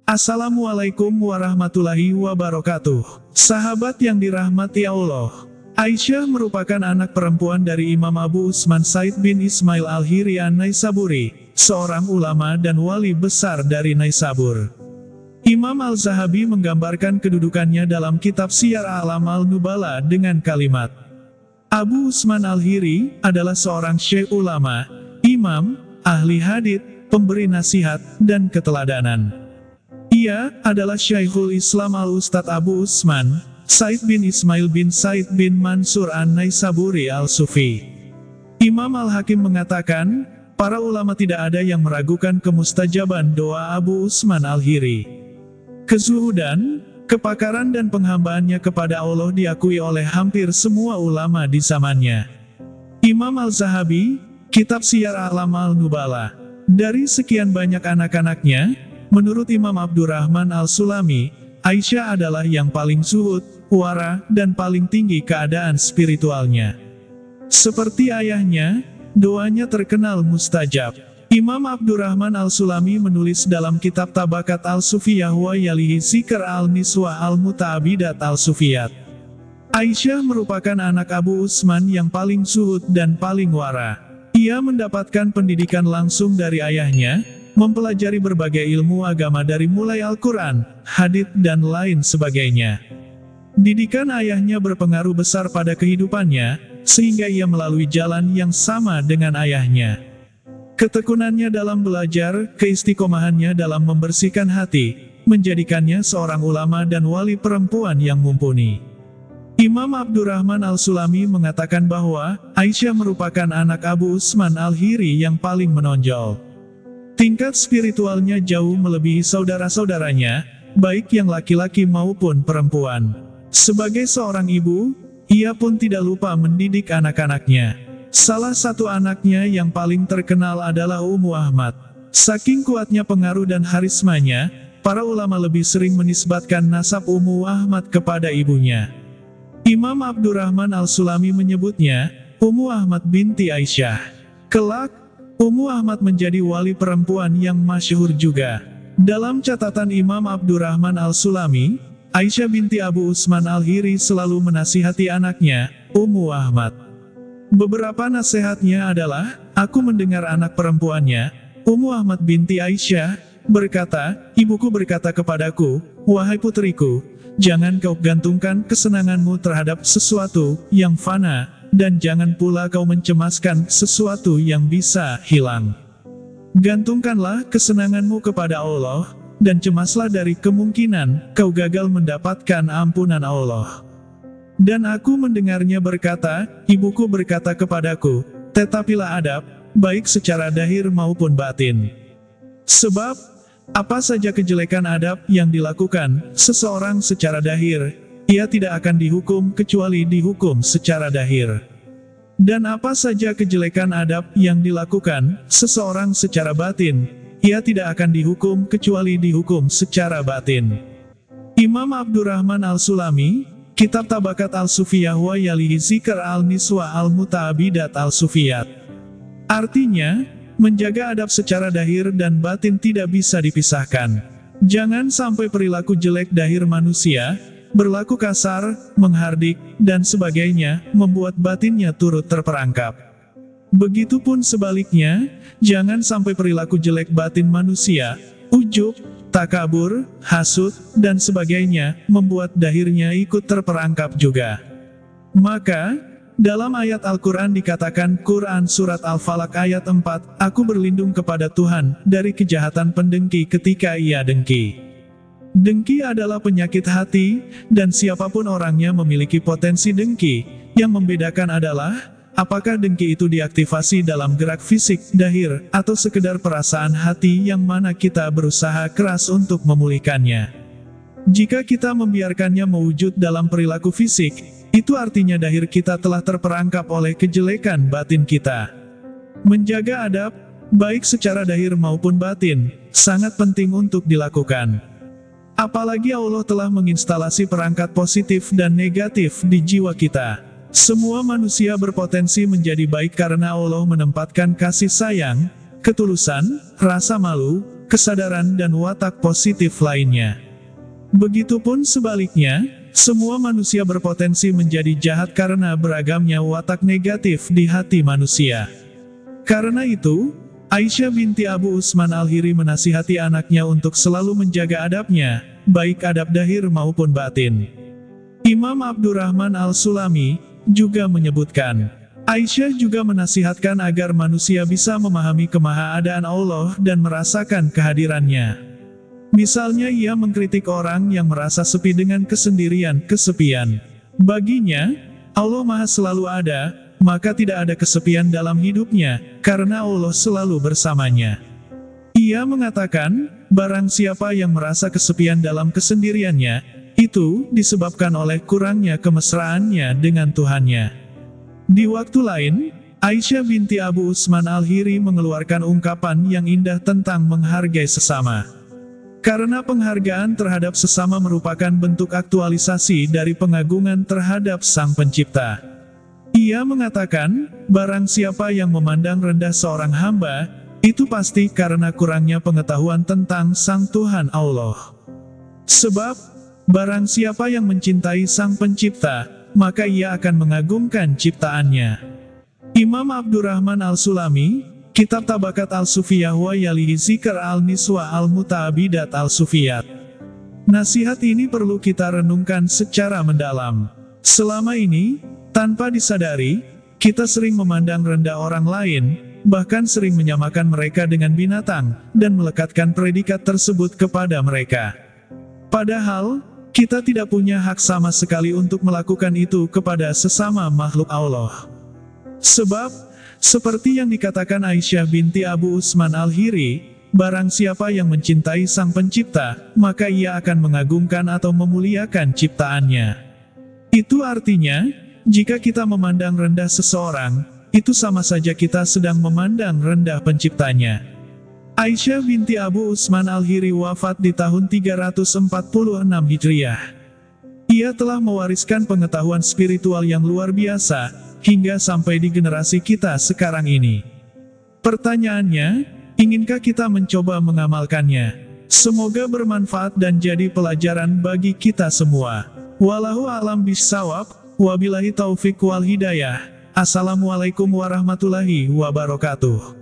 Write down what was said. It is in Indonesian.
Assalamualaikum warahmatullahi wabarakatuh. Sahabat yang dirahmati Allah, Aisyah merupakan anak perempuan dari Imam Abu Usman Said bin Ismail Al-Hiri An-Naisaburi, seorang ulama dan wali besar dari Naisabur. Imam Al-Zahabi menggambarkan kedudukannya dalam kitab Siyar A'lam Al-Nubala dengan kalimat, Abu Usman Al-Hiri adalah seorang syekh ulama, imam, ahli hadits, pemberi nasihat, dan keteladanan. Ia adalah Syekhul Islam Al-Ustadz Abu Usman Said bin Ismail bin Said bin Mansur An-Naisaburi Al-Sufi. Imam Al-Hakim mengatakan, para ulama tidak ada yang meragukan kemustajaban doa Abu Usman Al-Hiri. Kezuhudan, kepakaran dan penghambaannya kepada Allah diakui oleh hampir semua ulama di zamannya. Imam Al-Zahabi, kitab Siyar A'lam Al-Nubala. Dari sekian banyak anak-anaknya, menurut Imam Abdurrahman Al-Sulami, Aisyah adalah yang paling zuhud, wara, dan paling tinggi keadaan spiritualnya. Seperti ayahnya, doanya terkenal mustajab. Imam Abdurrahman Al-Sulami menulis dalam kitab Tabakat Al-Sufiyah wa Yalihi Zikr Al-Niswah Al-Muta'abidat Al-Sufiyat. Aisyah merupakan anak Abu Usman yang paling zuhud dan paling wara. Ia mendapatkan pendidikan langsung dari ayahnya, mempelajari berbagai ilmu agama dari mulai Al-Quran, hadits, dan lain sebagainya. Didikan ayahnya berpengaruh besar pada kehidupannya, sehingga ia melalui jalan yang sama dengan ayahnya. Ketekunannya dalam belajar, keistiqomahannya dalam membersihkan hati, menjadikannya seorang ulama dan wali perempuan yang mumpuni. Imam Abdurrahman Al-Sulami mengatakan bahwa Aisyah merupakan anak Abu Usman Al-Hiri yang paling menonjol. Tingkat spiritualnya jauh melebihi saudara-saudaranya, baik yang laki-laki maupun perempuan. Sebagai seorang ibu, ia pun tidak lupa mendidik anak-anaknya. Salah satu anaknya yang paling terkenal adalah Ummu Ahmad. Saking kuatnya pengaruh dan harismanya, para ulama lebih sering menisbatkan nasab Ummu Ahmad kepada ibunya. Imam Abdurrahman Al-Sulami menyebutnya, Ummu Ahmad binti Aisyah. Kelak, Ummu Ahmad menjadi wali perempuan yang masyhur juga. Dalam catatan Imam Abdurrahman Al-Sulami, Aisyah binti Abu Usman Al-Hiri selalu menasihati anaknya, Ummu Ahmad. Beberapa nasihatnya adalah, aku mendengar anak perempuannya, Ummu Ahmad binti Aisyah, berkata, ibuku berkata kepadaku, wahai putriku, jangan kau gantungkan kesenanganmu terhadap sesuatu yang fana, dan jangan pula kau mencemaskan sesuatu yang bisa hilang. Gantungkanlah kesenanganmu kepada Allah, dan cemaslah dari kemungkinan kau gagal mendapatkan ampunan Allah. Dan aku mendengarnya berkata, ibuku berkata kepadaku, tetapilah adab, baik secara dahir maupun batin. Sebab, apa saja kejelekan adab yang dilakukan seseorang secara dahir, ia tidak akan dihukum kecuali dihukum secara dahir. Dan apa saja kejelekan adab yang dilakukan seseorang secara batin, ia tidak akan dihukum kecuali dihukum secara batin. Imam Abdurrahman Al-Sulami, kitab Tabakat Al-Sufiyah wa Yalihi Zikr Al-Niswah Al-Muta'abidat Al-Sufiyat. Artinya, menjaga adab secara dahir dan batin tidak bisa dipisahkan. Jangan sampai perilaku jelek dahir manusia, berlaku kasar, menghardik, dan sebagainya, membuat batinnya turut terperangkap. Begitupun sebaliknya, jangan sampai perilaku jelek batin manusia, ujub, takabur, hasud, dan sebagainya, membuat dahirnya ikut terperangkap juga. Maka, dalam ayat Al-Quran dikatakan Quran Surat Al-Falaq ayat 4, aku berlindung kepada Tuhan dari kejahatan pendengki ketika ia dengki. Dengki adalah penyakit hati, dan siapapun orangnya memiliki potensi dengki. Yang membedakan adalah, apakah dengki itu diaktifasi dalam gerak fisik, dahir, atau sekedar perasaan hati yang mana kita berusaha keras untuk memulihkannya. Jika kita membiarkannya mewujud dalam perilaku fisik, itu artinya dahir kita telah terperangkap oleh kejelekan batin kita. Menjaga adab, baik secara dahir maupun batin, sangat penting untuk dilakukan. Apalagi Allah telah menginstalasi perangkat positif dan negatif di jiwa kita. Semua manusia berpotensi menjadi baik karena Allah menempatkan kasih sayang, ketulusan, rasa malu, kesadaran dan watak positif lainnya. Begitupun sebaliknya, semua manusia berpotensi menjadi jahat karena beragamnya watak negatif di hati manusia. Karena itu, Aisyah binti Abu Usman Al-Hiri menasihati anaknya untuk selalu menjaga adabnya, baik adab zahir maupun batin. Imam Abdurrahman Al-Sulami juga menyebutkan, Aisyah juga menasihatkan agar manusia bisa memahami kemahaadaan Allah dan merasakan kehadirannya. Misalnya ia mengkritik orang yang merasa sepi dengan kesepian. Baginya, Allah Maha selalu ada, maka tidak ada kesepian dalam hidupnya, karena Allah selalu bersamanya. Ia mengatakan, barang siapa yang merasa kesepian dalam kesendiriannya, itu disebabkan oleh kurangnya kemesraannya dengan Tuhannya. Di waktu lain, Aisyah binti Abu Usman Al-Hiri mengeluarkan ungkapan yang indah tentang menghargai sesama. Karena penghargaan terhadap sesama merupakan bentuk aktualisasi dari pengagungan terhadap Sang Pencipta. Ia mengatakan, barang siapa yang memandang rendah seorang hamba, itu pasti karena kurangnya pengetahuan tentang Sang Tuhan Allah. Sebab, barang siapa yang mencintai Sang Pencipta, maka ia akan mengagungkan ciptaannya. Imam Abdurrahman Al-Sulami, Kitab Tabakat Al-Sufiyah wa Yalihi Zikr Al-Niswa Al-Muta'abidat Al-Sufiyat. Nasihat ini perlu kita renungkan secara mendalam. Selama ini, tanpa disadari, kita sering memandang rendah orang lain, bahkan sering menyamakan mereka dengan binatang, dan melekatkan predikat tersebut kepada mereka. Padahal, kita tidak punya hak sama sekali untuk melakukan itu kepada sesama makhluk Allah. Sebab, seperti yang dikatakan Aisyah binti Abu Usman Al-Hiri, barang siapa yang mencintai Sang Pencipta, maka ia akan mengagungkan atau memuliakan ciptaannya. Itu artinya, jika kita memandang rendah seseorang, itu sama saja kita sedang memandang rendah Penciptanya. Aisyah binti Abu Usman Al-Hiri wafat di tahun 346 Hijriah. Ia telah mewariskan pengetahuan spiritual yang luar biasa, hingga sampai di generasi kita sekarang ini. Pertanyaannya, inginkah kita mencoba mengamalkannya? Semoga bermanfaat dan jadi pelajaran bagi kita semua. Wallahu a'lam bishawab, wabillahi taufik wal hidayah. Assalamualaikum warahmatullahi wabarakatuh.